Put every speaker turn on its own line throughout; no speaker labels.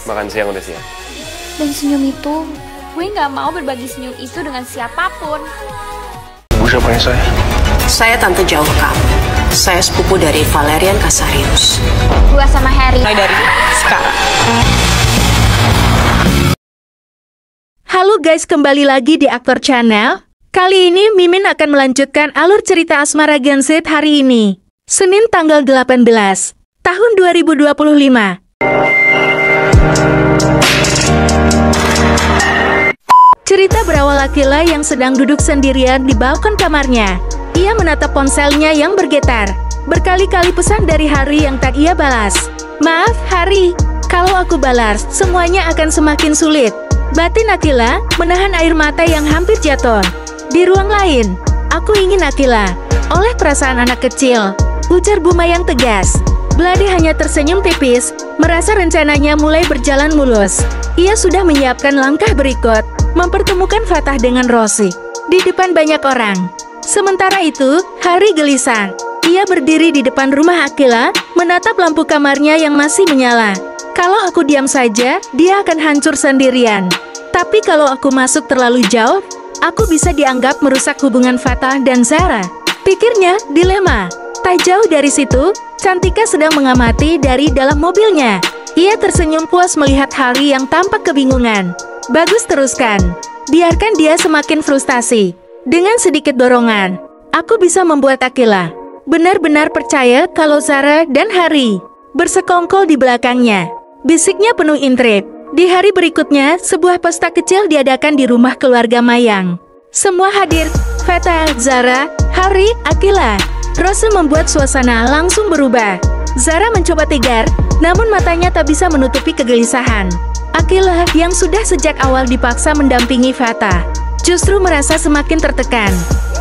Makan siang udah siap.
Dan senyum itu, gue nggak mau berbagi senyum itu dengan siapapun.
Ibu siapanya saya?
Saya tante jauh kamu. Saya sepupu dari Valerian Casarius.
Gue sama Harry.
Mulai dari sekarang.
Halo guys, kembali lagi di Aktor Channel. Kali ini Mimin akan melanjutkan alur cerita Asmara Genset hari ini, Senin tanggal 18 tahun 2025. Cerita berawal Akila yang sedang duduk sendirian di balkon kamarnya. Ia menatap ponselnya yang bergetar. Berkali-kali pesan dari Hari yang tak ia balas. Maaf, Hari. Kalau aku balas, semuanya akan semakin sulit. Batin Akila menahan air mata yang hampir jatuh. Di ruang lain, aku ingin Akila. Oleh perasaan anak kecil, ujar Buma yang tegas. Belade hanya tersenyum tipis, merasa rencananya mulai berjalan mulus. Ia sudah menyiapkan langkah berikut, mempertemukan Fatah dengan Rosi di depan banyak orang. Sementara itu, Hari gelisah. Ia berdiri di depan rumah Akila, menatap lampu kamarnya yang masih menyala. Kalau aku diam saja, dia akan hancur sendirian. Tapi kalau aku masuk terlalu jauh, aku bisa dianggap merusak hubungan Fatah dan Zara. Pikirnya, dilema. Tak jauh dari situ, Cantika sedang mengamati dari dalam mobilnya. Ia tersenyum puas melihat Hari yang tampak kebingungan. Bagus, teruskan. Biarkan dia semakin frustasi. Dengan sedikit dorongan, aku bisa membuat Akila benar-benar percaya kalau Zara dan Hari bersekongkol di belakangnya. Bisiknya penuh intrik. Di hari berikutnya, sebuah pesta kecil diadakan di rumah keluarga Mayang. Semua hadir, Fatah, Zara, Hari, Akila. Rose membuat suasana langsung berubah. Zara mencoba tegar, namun matanya tak bisa menutupi kegelisahan. Akila yang sudah sejak awal dipaksa mendampingi Fatah, justru merasa semakin tertekan.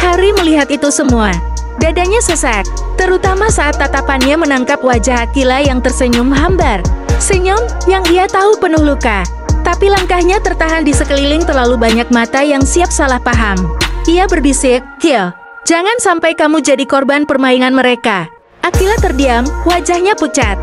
Hari melihat itu semua. Dadanya sesak, terutama saat tatapannya menangkap wajah Akila yang tersenyum hambar. Senyum yang ia tahu penuh luka. Tapi langkahnya tertahan di sekeliling terlalu banyak mata yang siap salah paham. Ia berbisik, "Kill, jangan sampai kamu jadi korban permainan mereka." Akila terdiam, wajahnya pucat.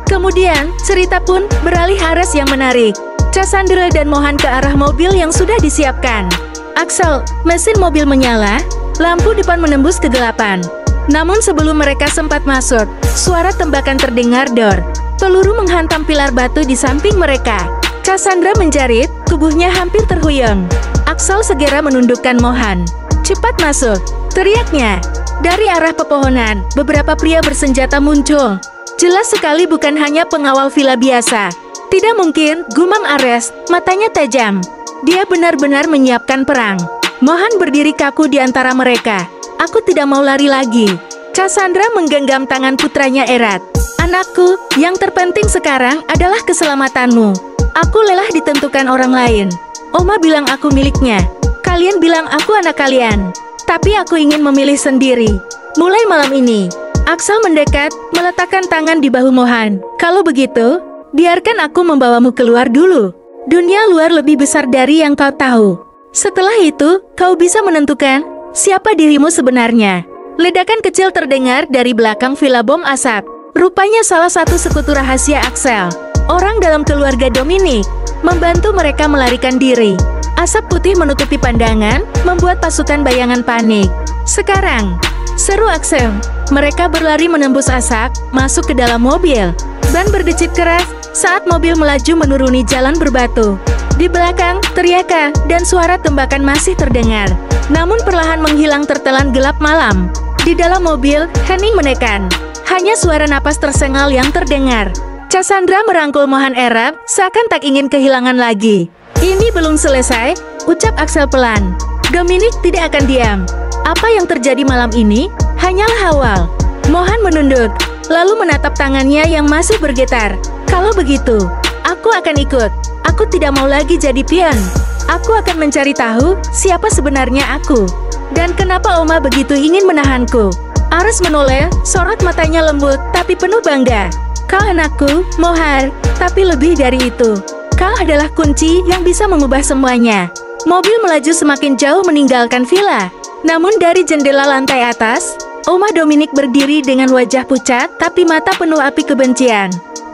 Kemudian, cerita pun beralih arus yang menarik. Cassandra dan Mohan ke arah mobil yang sudah disiapkan. Axel, mesin mobil menyala, lampu depan menembus kegelapan. Namun sebelum mereka sempat masuk, suara tembakan terdengar dor. Peluru menghantam pilar batu di samping mereka. Cassandra menjerit, tubuhnya hampir terhuyung. Axel segera menundukkan Mohan. "Cepat masuk!" teriaknya. Dari arah pepohonan, beberapa pria bersenjata muncul. Jelas sekali bukan hanya pengawal villa biasa. Tidak mungkin, gumam Ares, matanya tajam. Dia benar-benar menyiapkan perang. Mohan berdiri kaku di antara mereka. "Aku tidak mau lari lagi." Cassandra menggenggam tangan putranya erat. "Anakku, yang terpenting sekarang adalah keselamatanmu. Aku lelah ditentukan orang lain. Oma bilang aku miliknya. Kalian bilang aku anak kalian. Tapi aku ingin memilih sendiri. Mulai malam ini." Axel mendekat, meletakkan tangan di bahu Mohan. "Kalau begitu, biarkan aku membawamu keluar dulu. Dunia luar lebih besar dari yang kau tahu. Setelah itu, kau bisa menentukan siapa dirimu sebenarnya." Ledakan kecil terdengar dari belakang villa bom asap. Rupanya salah satu sekutu rahasia Axel, orang dalam keluarga Dominic, membantu mereka melarikan diri. Asap putih menutupi pandangan, membuat pasukan bayangan panik. "Sekarang," seru Axel. Mereka berlari menembus asap, masuk ke dalam mobil. Ban berdecit keras saat mobil melaju menuruni jalan berbatu. Di belakang, teriakan dan suara tembakan masih terdengar. Namun perlahan menghilang tertelan gelap malam. Di dalam mobil, Henning menekan. Hanya suara napas tersengal yang terdengar. Cassandra merangkul Mohan erat, seakan tak ingin kehilangan lagi. "Ini belum selesai," ucap Axel pelan. "Dominic tidak akan diam. Apa yang terjadi malam ini hanyalah awal." Mohan menunduk, lalu menatap tangannya yang masih bergetar. "Kalau begitu, aku akan ikut. Aku tidak mau lagi jadi pion. Aku akan mencari tahu siapa sebenarnya aku. Dan kenapa Oma begitu ingin menahanku." Ares menoleh, sorot matanya lembut tapi penuh bangga. "Kau anakku, Mohar, tapi lebih dari itu. Kau adalah kunci yang bisa mengubah semuanya." Mobil melaju semakin jauh meninggalkan villa. Namun dari jendela lantai atas, Oma Dominic berdiri dengan wajah pucat tapi mata penuh api kebencian.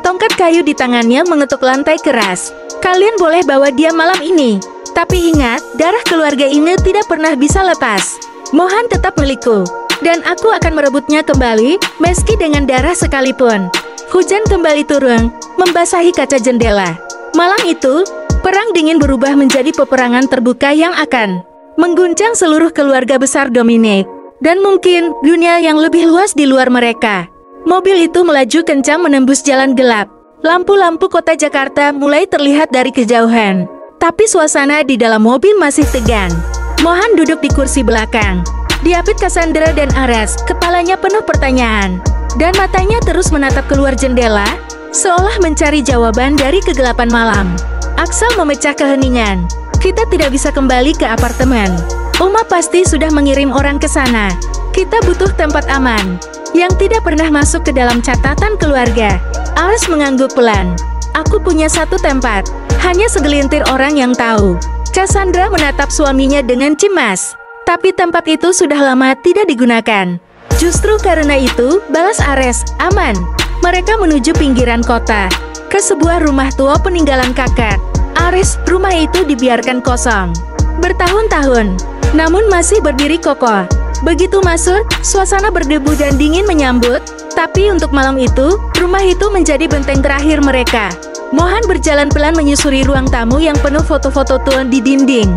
Tongkat kayu di tangannya mengetuk lantai keras. Kalian boleh bawa dia malam ini. Tapi ingat, darah keluarga ini tidak pernah bisa lepas. Mohan tetap milikku. Dan aku akan merebutnya kembali, meski dengan darah sekalipun. Hujan kembali turun, membasahi kaca jendela. Malam itu, perang dingin berubah menjadi peperangan terbuka yang akan mengguncang seluruh keluarga besar Dominic. Dan mungkin dunia yang lebih luas di luar mereka. Mobil itu melaju kencang menembus jalan gelap. Lampu-lampu kota Jakarta mulai terlihat dari kejauhan. Tapi suasana di dalam mobil masih tegang. Mohan duduk di kursi belakang. Diapit Cassandra dan Ares, kepalanya penuh pertanyaan. Dan matanya terus menatap keluar jendela, seolah mencari jawaban dari kegelapan malam. Axel memecah keheningan. Kita tidak bisa kembali ke apartemen. Uma pasti sudah mengirim orang ke sana. Kita butuh tempat aman, yang tidak pernah masuk ke dalam catatan keluarga. Ares mengangguk pelan. Aku punya satu tempat. Hanya segelintir orang yang tahu. Cassandra menatap suaminya dengan cemas. Tapi tempat itu sudah lama tidak digunakan. Justru karena itu, balas Ares, aman. Mereka menuju pinggiran kota, ke sebuah rumah tua peninggalan kakek. Ares, rumah itu dibiarkan kosong bertahun-tahun, namun masih berdiri kokoh. Begitu masuk, suasana berdebu dan dingin menyambut. Tapi untuk malam itu, rumah itu menjadi benteng terakhir mereka. Mohan berjalan pelan menyusuri ruang tamu yang penuh foto-foto tua di dinding.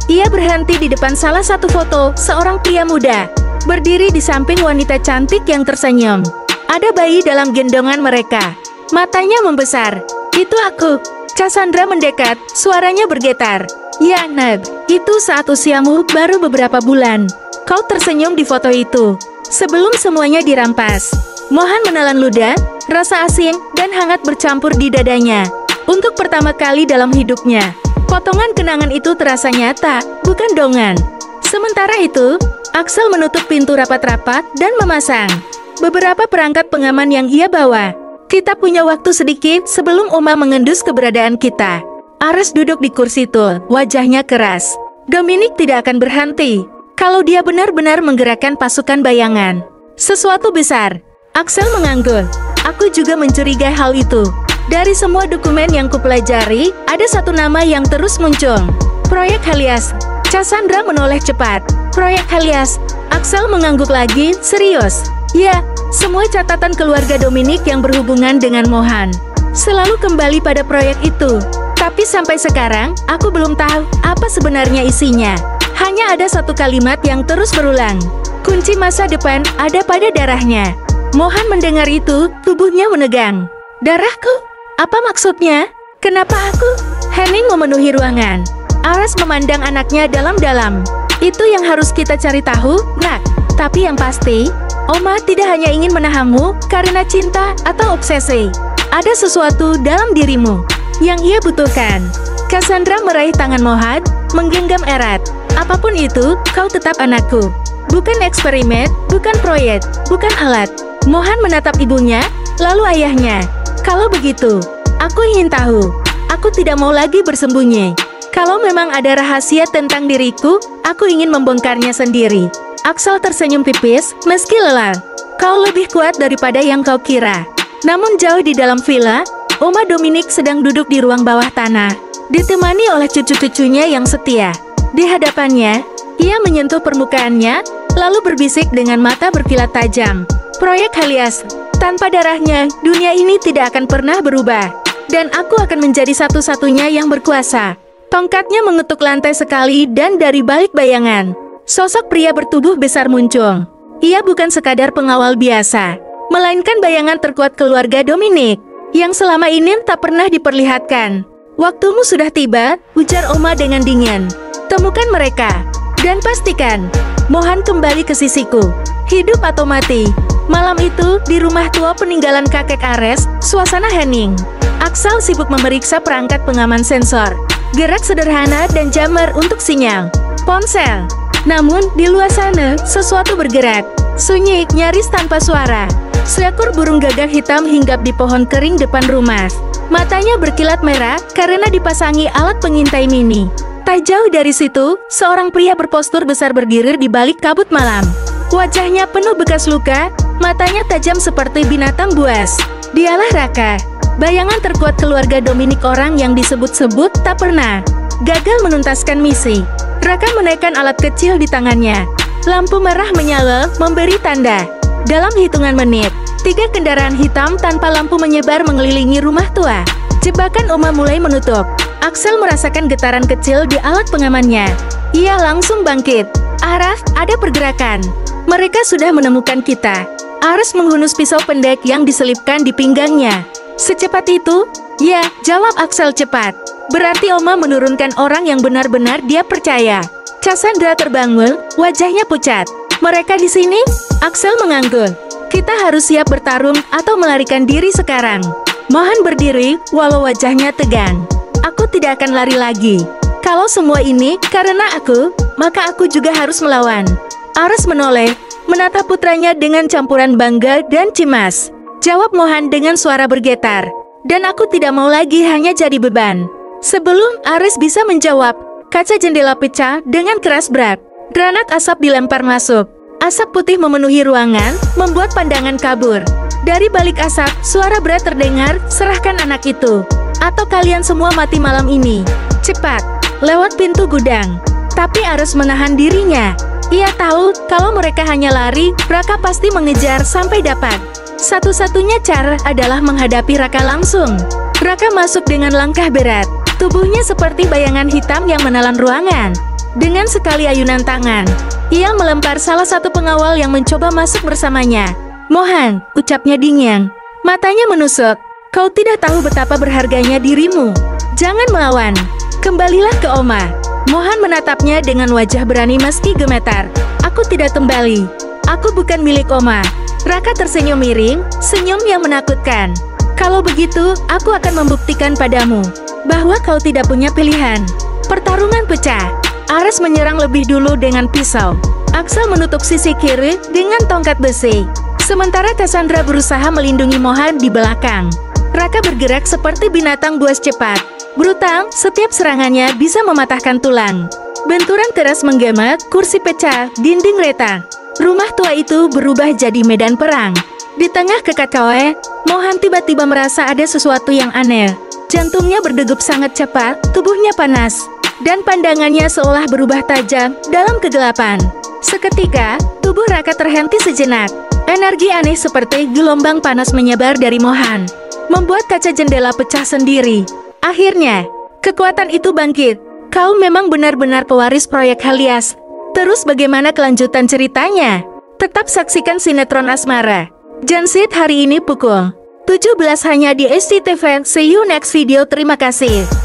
Ia berhenti di depan salah satu foto, seorang pria muda, berdiri di samping wanita cantik yang tersenyum. Ada bayi dalam gendongan mereka. Matanya membesar. Itu aku. Cassandra mendekat, suaranya bergetar. Ya, Neb, itu saat usiamu baru beberapa bulan. Kau tersenyum di foto itu, sebelum semuanya dirampas. Mohan menelan ludah, rasa asin dan hangat bercampur di dadanya. Untuk pertama kali dalam hidupnya, potongan kenangan itu terasa nyata, bukan dongan. Sementara itu, Axel menutup pintu rapat-rapat dan memasang beberapa perangkat pengaman yang ia bawa. Kita punya waktu sedikit sebelum Oma mengendus keberadaan kita. Ares duduk di kursi tul, wajahnya keras. Dominic tidak akan berhenti kalau dia benar-benar menggerakkan pasukan bayangan. Sesuatu besar. Axel mengangguk. Aku juga mencurigai hal itu. Dari semua dokumen yang kupelajari, ada satu nama yang terus muncul. Proyek Helias. Cassandra menoleh cepat. Proyek Helias. Axel mengangguk lagi, serius. Ya, semua catatan keluarga Dominic yang berhubungan dengan Mohan selalu kembali pada proyek itu. Tapi sampai sekarang, aku belum tahu apa sebenarnya isinya. Hanya ada satu kalimat yang terus berulang. Kunci masa depan ada pada darahnya. Mohan mendengar itu, tubuhnya menegang. Darahku? Apa maksudnya? Kenapa aku? Henning memenuhi ruangan. Ares memandang anaknya dalam-dalam. Itu yang harus kita cari tahu, nak. Tapi yang pasti, Oma tidak hanya ingin menahanmu karena cinta atau obsesi. Ada sesuatu dalam dirimu yang ia butuhkan. Cassandra meraih tangan Mohan, menggenggam erat. Apapun itu, kau tetap anakku. Bukan eksperimen, bukan proyek, bukan alat. Mohan menatap ibunya, lalu ayahnya. Kalau begitu, aku ingin tahu. Aku tidak mau lagi bersembunyi. Kalau memang ada rahasia tentang diriku, aku ingin membongkarnya sendiri. Axel tersenyum tipis, meski lelah. Kau lebih kuat daripada yang kau kira. Namun jauh di dalam villa, Oma Dominic sedang duduk di ruang bawah tanah, ditemani oleh cucu-cucunya yang setia. Di hadapannya, ia menyentuh permukaannya, lalu berbisik dengan mata berkilat tajam. Proyek Helias. Tanpa darahnya, dunia ini tidak akan pernah berubah. Dan aku akan menjadi satu-satunya yang berkuasa. Tongkatnya mengetuk lantai sekali dan dari balik bayangan, sosok pria bertubuh besar muncul. Ia bukan sekadar pengawal biasa, melainkan bayangan terkuat keluarga Dominic, yang selama ini tak pernah diperlihatkan. Waktumu sudah tiba, ujar Oma dengan dingin. Temukan mereka, dan pastikan Mohan kembali ke sisiku. Hidup atau mati. Malam itu, di rumah tua peninggalan kakek Ares, suasana hening. Axel sibuk memeriksa perangkat pengaman sensor. Gerak sederhana dan jammer untuk sinyal ponsel. Namun, di luar sana, sesuatu bergerak. Sunyi, nyaris tanpa suara. Seekor burung gagak hitam hinggap di pohon kering depan rumah. Matanya berkilat merah karena dipasangi alat pengintai mini. Tak jauh dari situ, seorang pria berpostur besar berdiri di balik kabut malam. Wajahnya penuh bekas luka, matanya tajam seperti binatang buas. Dialah Raka. Bayangan terkuat keluarga Dominik orang yang disebut-sebut tak pernah gagal menuntaskan misi. Raka menaikkan alat kecil di tangannya. Lampu merah menyala, memberi tanda. Dalam hitungan menit, 3 kendaraan hitam tanpa lampu menyebar mengelilingi rumah tua. Jebakan Oma mulai menutup. Axel merasakan getaran kecil di alat pengamannya. Ia langsung bangkit. Aras, ada pergerakan. Mereka sudah menemukan kita. Aras menghunus pisau pendek yang diselipkan di pinggangnya. Secepat itu? Ya, jawab Axel cepat. Berarti Oma menurunkan orang yang benar-benar dia percaya. Cassandra terbangun, wajahnya pucat. Mereka di sini? Axel mengangguk. Kita harus siap bertarung atau melarikan diri sekarang. Mohan berdiri, walau wajahnya tegang. Aku tidak akan lari lagi. Kalau semua ini karena aku, maka aku juga harus melawan. Aras menoleh, menatap putranya dengan campuran bangga dan cemas. Jawab Mohan dengan suara bergetar. Dan aku tidak mau lagi hanya jadi beban. Sebelum Aris bisa menjawab, kaca jendela pecah dengan keras berat. Granat asap dilempar masuk. Asap putih memenuhi ruangan, membuat pandangan kabur. Dari balik asap, suara berat terdengar, serahkan anak itu. Atau kalian semua mati malam ini. Cepat, lewat pintu gudang. Tapi Aris menahan dirinya. Ia tahu, kalau mereka hanya lari, Raka pasti mengejar sampai dapat. Satu-satunya cara adalah menghadapi Raka langsung. Raka masuk dengan langkah berat. Tubuhnya seperti bayangan hitam yang menelan ruangan. Dengan sekali ayunan tangan, ia melempar salah satu pengawal yang mencoba masuk bersamanya. Mohan, ucapnya dingin. Matanya menusuk. Kau tidak tahu betapa berharganya dirimu. Jangan melawan. Kembalilah ke Oma. Mohan menatapnya dengan wajah berani meski gemetar. Aku tidak kembali. Aku bukan milik Oma. Raka tersenyum miring, senyum yang menakutkan. Kalau begitu, aku akan membuktikan padamu bahwa kau tidak punya pilihan. Pertarungan pecah. Ares menyerang lebih dulu dengan pisau. Axel menutup sisi kiri dengan tongkat besi. Sementara Cassandra berusaha melindungi Mohan di belakang. Raka bergerak seperti binatang buas cepat. Brutal, setiap serangannya bisa mematahkan tulang. Benturan keras menggema, kursi pecah, dinding retak. Rumah tua itu berubah jadi medan perang. Di tengah kekacauan, Mohan tiba-tiba merasa ada sesuatu yang aneh. Jantungnya berdegup sangat cepat, tubuhnya panas, dan pandangannya seolah berubah tajam dalam kegelapan. Seketika, tubuh Raka terhenti sejenak. Energi aneh seperti gelombang panas menyebar dari Mohan, membuat kaca jendela pecah sendiri. Akhirnya, kekuatan itu bangkit. Kau memang benar-benar pewaris proyek Helias. Terus bagaimana kelanjutan ceritanya? Tetap saksikan sinetron Asmara Jansit hari ini pukul 17 hanya di SCTV. See you next video. Terima kasih.